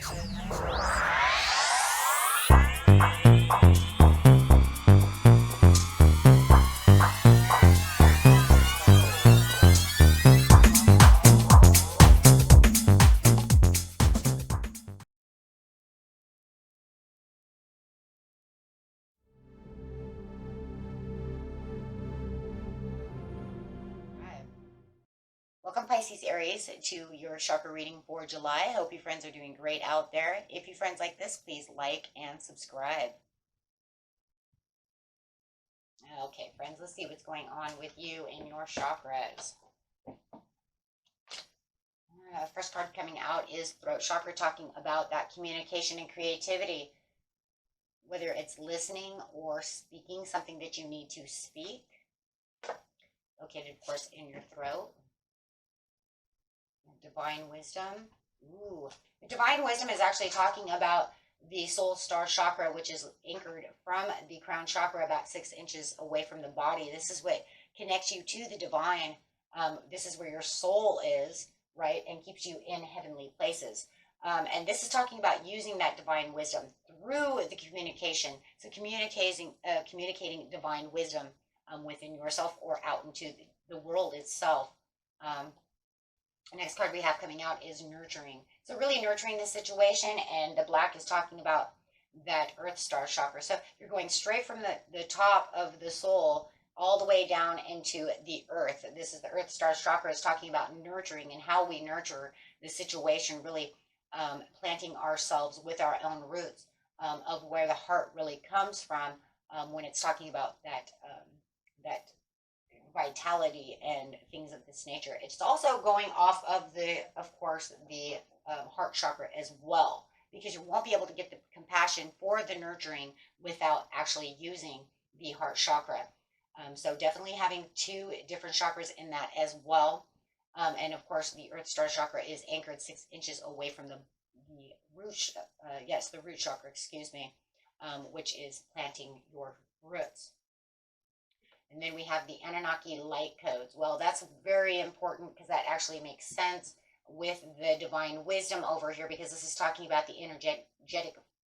Right. Welcome, Pisces Aries, to your chakra reading for July. I hope you friends are doing great out there. If you friends like this, please like and subscribe. Okay, friends, let's see what's going on with you and your chakras. First card coming out is Throat Chakra, talking about that communication and creativity, whether it's listening or speaking, something that you need to speak, located, of course, in your throat. Divine wisdom. Ooh, divine wisdom is actually talking about the soul star chakra, which is anchored from the crown chakra about 6 inches away from the body. This is what connects you to the divine. This is where your soul is, right, and keeps you in heavenly places. And this is talking about using that divine wisdom through the communication. So communicating divine wisdom within yourself or out into the world itself. The next card we have coming out is nurturing. So really nurturing the situation, and the black is talking about that earth star chakra. So you're going straight from the top of the soul all the way down into the earth. This is the earth star chakra, is talking about nurturing and how we nurture the situation, really planting ourselves with our own roots of where the heart really comes from when it's talking about that vitality and things of this nature. It's also going off of of course, the heart chakra as well, because you won't be able to get the compassion for the nurturing without actually using the heart chakra. So definitely having two different chakras in that as well. And of course, the earth star chakra is anchored 6 inches away from the root, the root chakra, excuse me, which is planting your roots. And then we have the Anunnaki light codes. Well, that's very important because that actually makes sense with the divine wisdom over here, because this is talking about the energetic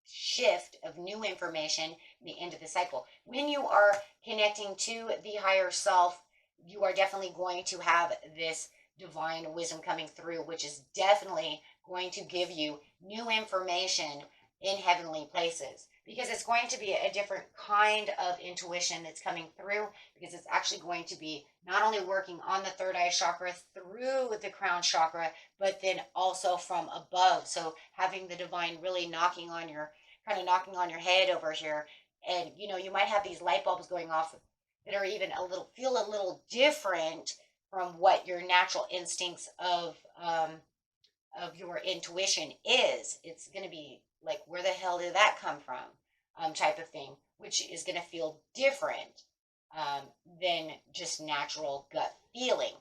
shift of new information, the end of the cycle. When you are connecting to the higher self, you are definitely going to have this divine wisdom coming through, which is definitely going to give you new information in heavenly places, because it's going to be a different kind of intuition that's coming through, because it's actually going to be not only working on the third eye chakra through the crown chakra, but then also from above. So having the divine really knocking on your head over here, and you might have these light bulbs going off that are even feel a little different from what your natural instincts of your intuition is. It's going to be like, where the hell did that come from? Type of thing, which is going to feel different than just natural gut feeling,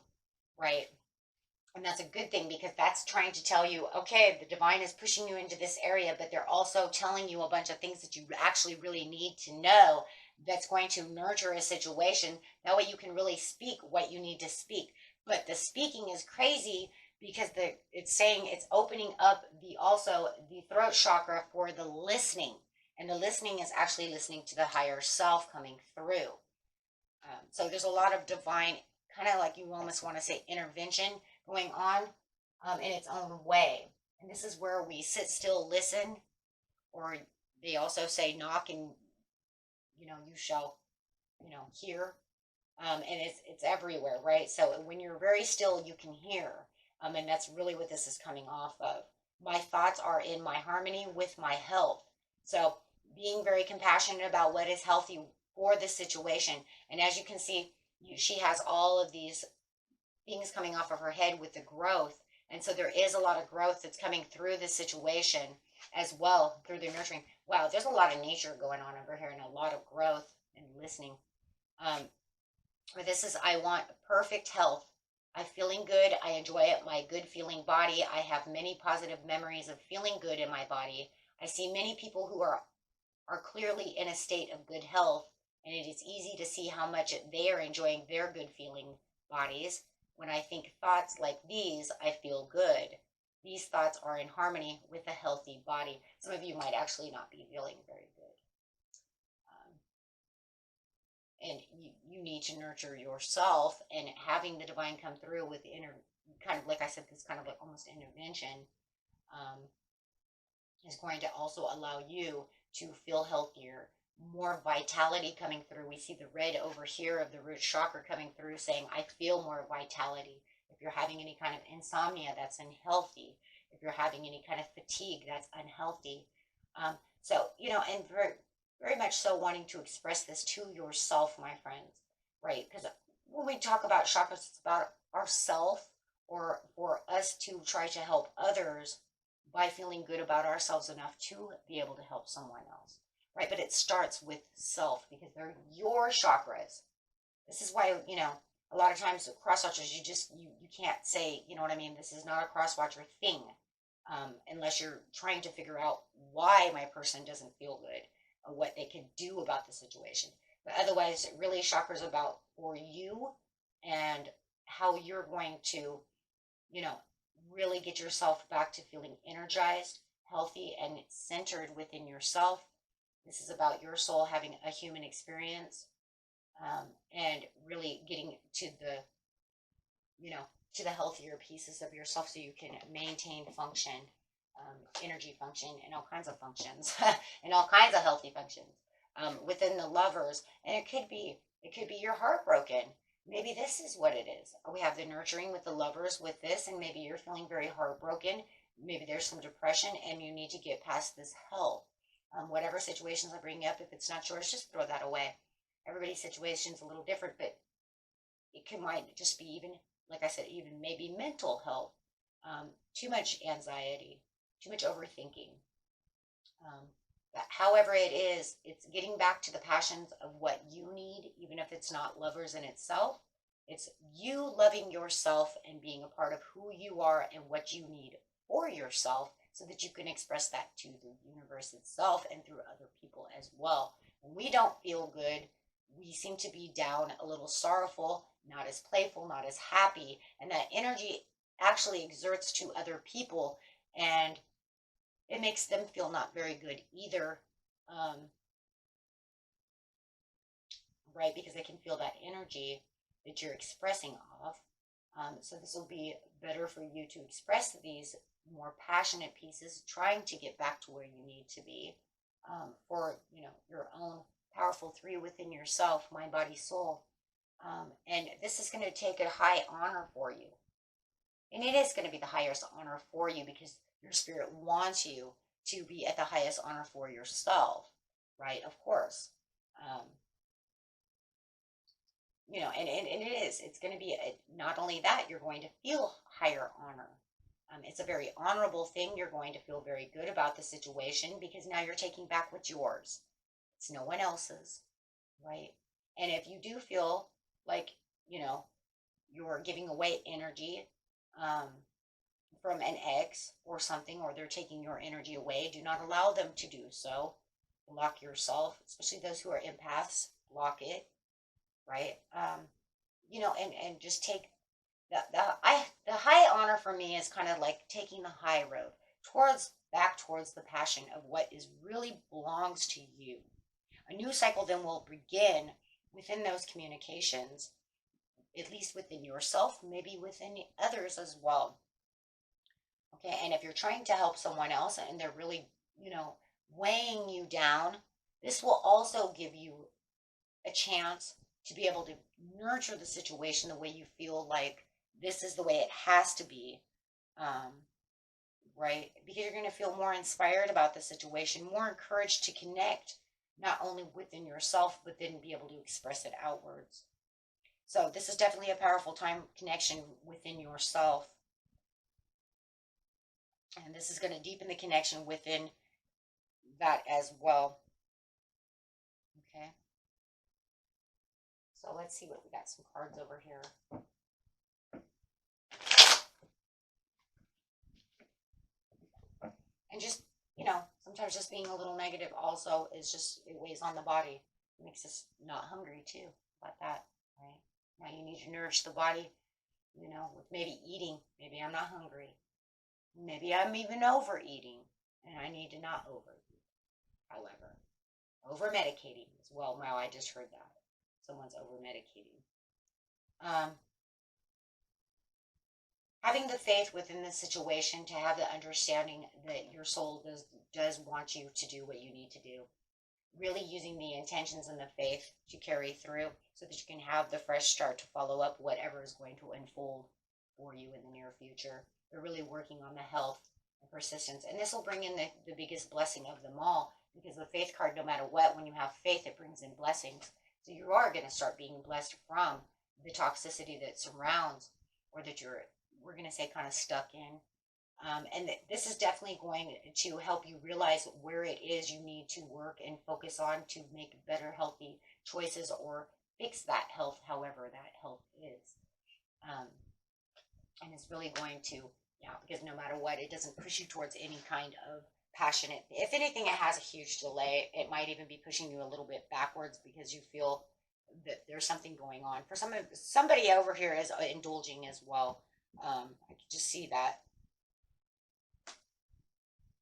right? And that's a good thing, because that's trying to tell you, okay, the divine is pushing you into this area, but they're also telling you a bunch of things that you actually really need to know, that's going to nurture a situation. That way you can really speak what you need to speak. But the speaking is crazy, because it's saying it's opening up the throat chakra for the listening. And the listening is actually listening to the higher self coming through. So there's a lot of divine, kind of like, you almost want to say, intervention going on in its own way. And this is where we sit still, listen, or they also say knock, and you shall hear. And it's everywhere, right? So when you're very still, you can hear. And that's really what this is coming off of. My thoughts are in my harmony with my health. So being very compassionate about what is healthy for this situation. And as you can see, she has all of these things coming off of her head with the growth. And so there is a lot of growth that's coming through this situation as well, through the nurturing. Wow, there's a lot of nature going on over here, and a lot of growth and listening. But this is, I want perfect health. I'm feeling good. I enjoy it. My good feeling body. I have many positive memories of feeling good in my body. I see many people who are clearly in a state of good health, and it is easy to see how much they are enjoying their good feeling bodies. When I think thoughts like these, I feel good. these thoughts are in harmony with a healthy body. Some of you might actually not be feeling very good. And you need to nurture yourself, and having the divine come through with kind of, like I said, this kind of like almost intervention um, is going to also allow you to feel healthier, more vitality coming through. We see the red over here of the root chakra coming through saying, I feel more vitality. If you're having any kind of insomnia, that's unhealthy. If you're having any kind of fatigue, that's unhealthy. So, and very, very much so wanting to express this to yourself, my friends, right? Because when we talk about chakras, it's about ourself, or for us to try to help others by feeling good about ourselves enough to be able to help someone else, right? But it starts with self, because they're your chakras. This is why, a lot of times cross watchers, you can't say, you know what I mean? This is not a cross watcher thing, unless you're trying to figure out why my person doesn't feel good or what they can do about the situation. But otherwise, really, chakras about for you and how you're going to, really get yourself back to feeling energized, healthy, and centered within yourself. This is about your soul having a human experience, and really getting to the healthier pieces of yourself so you can maintain function, energy function, and all kinds of functions, and all kinds of healthy functions within the lovers. And it could be you're heartbroken. Maybe this is what it is. We have the nurturing with the lovers with this, and maybe you're feeling very heartbroken. Maybe there's some depression, and you need to get past this hell. Whatever situations I bring up, if it's not yours, just throw that away. Everybody's situation is a little different, but might just be, even, like I said, even maybe mental health, too much anxiety, too much overthinking. But however it is, it's getting back to the passions of what you need, even if it's not lovers in itself. It's you loving yourself and being a part of who you are and what you need for yourself, so that you can express that to the universe itself and through other people as well. When we don't feel good, we seem to be down, a little sorrowful, not as playful, not as happy, and that energy actually exerts to other people, and it makes them feel not very good either, right? Because they can feel that energy that you're expressing off. So this will be better for you to express these more passionate pieces, trying to get back to where you need to be, for your own powerful three within yourself, mind, body, soul. And this is going to take a high honor for you. And it is going to be the highest honor for you, because your spirit wants you to be at the highest honor for yourself, right? Of course. And it is. It's going to be not only that, you're going to feel higher honor. It's a very honorable thing. You're going to feel very good about the situation, because now you're taking back what's yours. It's no one else's, right? And if you do feel like, you're giving away energy, from an ex or something, or they're taking your energy away, do not allow them to do so. Block yourself, especially those who are empaths, block it, right? And just take the high honor for me is kind of like taking the high road back towards the passion of what is really belongs to you. A new cycle then will begin within those communications, at least within yourself, maybe within others as well. Okay, and if you're trying to help someone else and they're really, weighing you down, this will also give you a chance to be able to nurture the situation the way you feel like this is the way it has to be, right? Because you're going to feel more inspired about the situation, more encouraged to connect, not only within yourself, but then be able to express it outwards. So this is definitely a powerful time connection within yourself. And this is going to deepen the connection within that as well. Okay. So let's see what we got. Some cards over here. And just, sometimes just being a little negative also it weighs on the body. It makes us not hungry too. About that, right? Now you need to nourish the body, with maybe eating. Maybe I'm not hungry. Maybe I'm even overeating and I need to not overeat. However, over medicating as well. Wow, I just heard that. Someone's over medicating. Having the faith within the situation to have the understanding that your soul does want you to do what you need to do. Really using the intentions and the faith to carry through so that you can have the fresh start to follow up whatever is going to unfold for you in the near future. They're really working on the health and persistence. And this will bring in the biggest blessing of them all, because the faith card, no matter what, when you have faith, it brings in blessings. So you are going to start being blessed from the toxicity that surrounds, or that we're going to say, kind of stuck in. And this is definitely going to help you realize where it is you need to work and focus on to make better, healthy choices, or fix that health, however that health is. And it's really going to, yeah, because no matter what, it doesn't push you towards any kind of passionate. If anything, it has a huge delay. It might even be pushing you a little bit backwards because you feel that there's something going on. For somebody over here is indulging as well. I could just see that.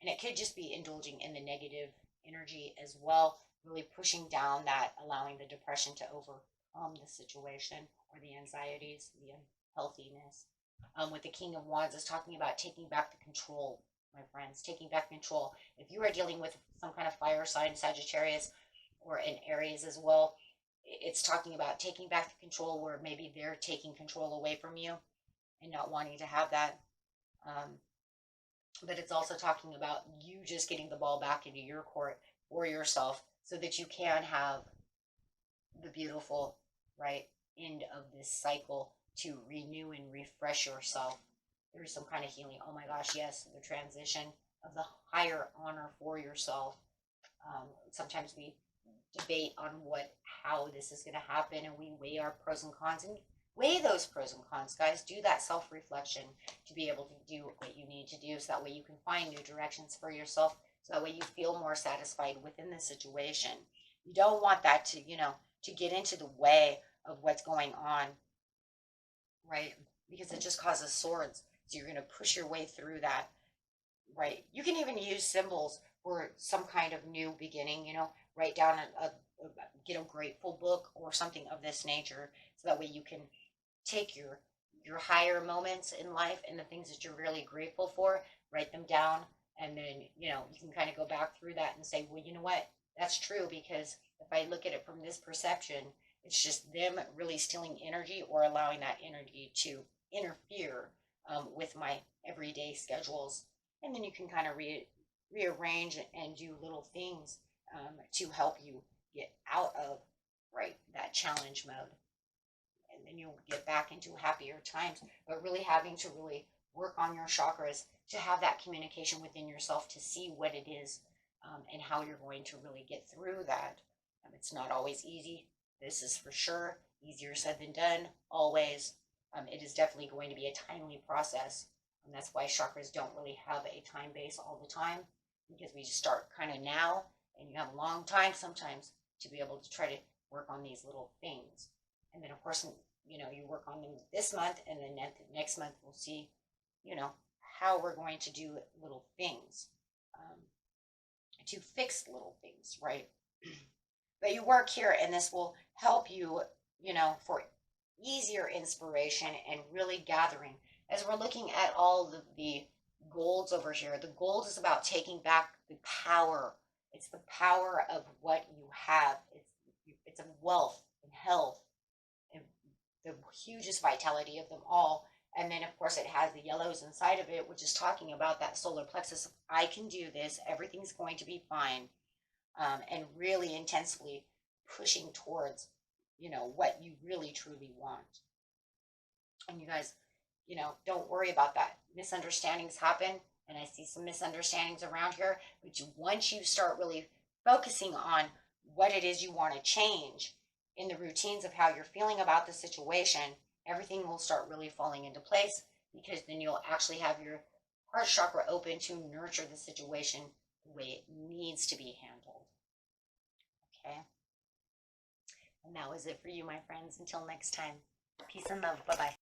And it could just be indulging in the negative energy as well, really pushing down that, allowing the depression to overcome the situation, or the anxieties, the unhealthiness. With the King of Wands is talking about taking back the control, my friends, taking back control. If you are dealing with some kind of fire sign, Sagittarius, or an Aries as well, it's talking about taking back the control, where maybe they're taking control away from you and not wanting to have that. But it's also talking about you just getting the ball back into your court for yourself so that you can have the beautiful, right, end of this cycle to renew and refresh yourself. There's some kind of healing. Oh my gosh, yes, the transition of the higher honor for yourself. Sometimes we debate on how this is going to happen, and we weigh our pros and cons, and weigh those pros and cons, guys. Do that self-reflection to be able to do what you need to do, so that way you can find new directions for yourself, so that way you feel more satisfied within the situation. You don't want that to get into the way of what's going on, right? Because it just causes swords. So you're going to push your way through that, right? You can even use symbols for some kind of new beginning, write down get a grateful book or something of this nature, so that way you can take your higher moments in life and the things that you're really grateful for, write them down, and then you can kind of go back through that and say, well, you know what, that's true, because if I look at it from this perception, it's just them really stealing energy, or allowing that energy to interfere with my everyday schedules. And then you can kind of rearrange and do little things to help you get out of, right, that challenge mode. And then you'll get back into happier times. But really having to really work on your chakras to have that communication within yourself, to see what it is, and how you're going to really get through that. It's not always easy. This is for sure easier said than done, always. It is definitely going to be a timely process. And that's why chakras don't really have a time base all the time, because we just start kind of now, and you have a long time sometimes to be able to try to work on these little things. And then, of course, you work on them this month, and then next month we'll see, how we're going to do little things to fix little things, right? But you work here, and this will help you, for easier inspiration and really gathering. As we're looking at all the golds over here, the gold is about taking back the power. It's the power of what you have. It's a wealth and health, and the hugest vitality of them all. And then, of course, it has the yellows inside of it, which is talking about that solar plexus. I can do this. Everything's going to be fine. And really intensely pushing towards, what you really truly want. And you guys, don't worry about that. Misunderstandings happen, and I see some misunderstandings around here. But once you start really focusing on what it is you want to change in the routines of how you're feeling about the situation, everything will start really falling into place, because then you'll actually have your heart chakra open to nurture the situation the way it needs to be handled. Okay? And that was it for you, my friends. Until next time, peace and love. Bye-bye.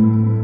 you.